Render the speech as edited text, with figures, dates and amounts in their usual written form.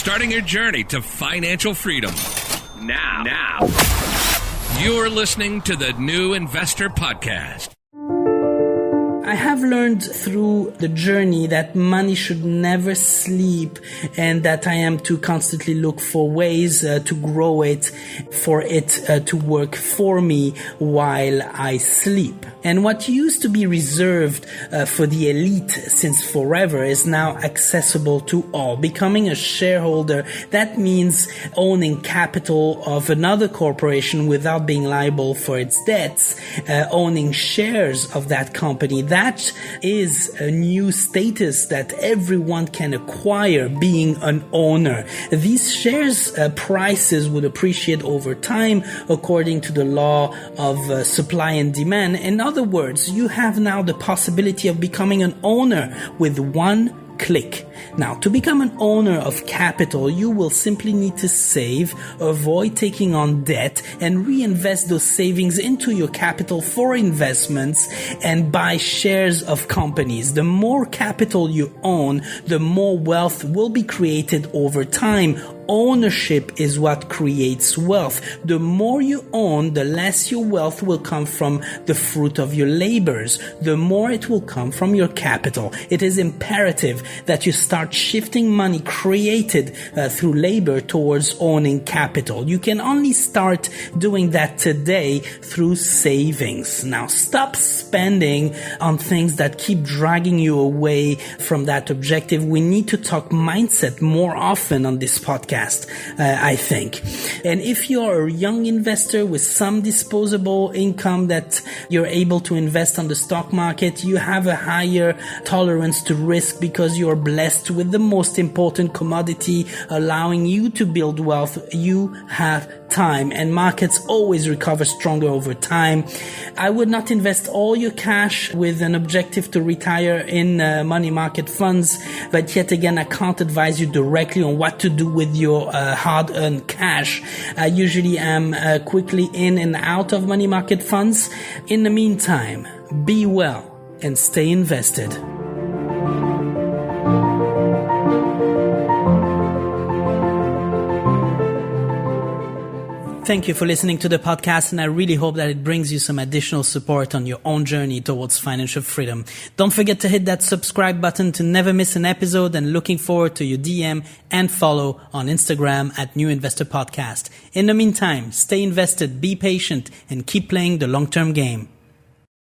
starting your journey to financial freedom. Now. You're listening to the New Investor Podcast. I have learned through the journey that money should never sleep and that I am to constantly look for ways to grow it, for it to work for me while I sleep. And what used to be reserved for the elite since forever is now accessible to all. Becoming a shareholder, that means owning capital of another corporation without being liable for its debts, owning shares of that company. That is a new status that everyone can acquire, being an owner. These shares prices would appreciate over time according to the law of supply and demand. In other words, you have now the possibility of becoming an owner with one click. Now, to become an owner of capital, you will simply need to save, avoid taking on debt, and reinvest those savings into your capital for investments and buy shares of companies. The more capital you own, the more wealth will be created over time. Ownership is what creates wealth. The more you own, the less your wealth will come from the fruit of your labors. The more it will come from your capital. It is imperative that you start shifting money created through labor towards owning capital. You can only start doing that today through savings. Now, stop spending on things that keep dragging you away from that objective. We need to talk mindset more often on this podcast. I think. And if you're a young investor with some disposable income that you're able to invest on the stock market, you have a higher tolerance to risk because you're blessed with the most important commodity allowing you to build wealth. You have time, and markets always recover stronger over time. I would not invest all your cash with an objective to retire in money market funds, but yet again, I can't advise you directly on what to do with your hard-earned cash. I usually am quickly in and out of money market funds. In the meantime, be well and stay invested. Thank you for listening to the podcast, and I really hope that it brings you some additional support on your own journey towards financial freedom. Don't forget to hit that subscribe button to never miss an episode, and looking forward to your DM and follow on Instagram at New Investor Podcast. In the meantime, stay invested, be patient, and keep playing the long-term game.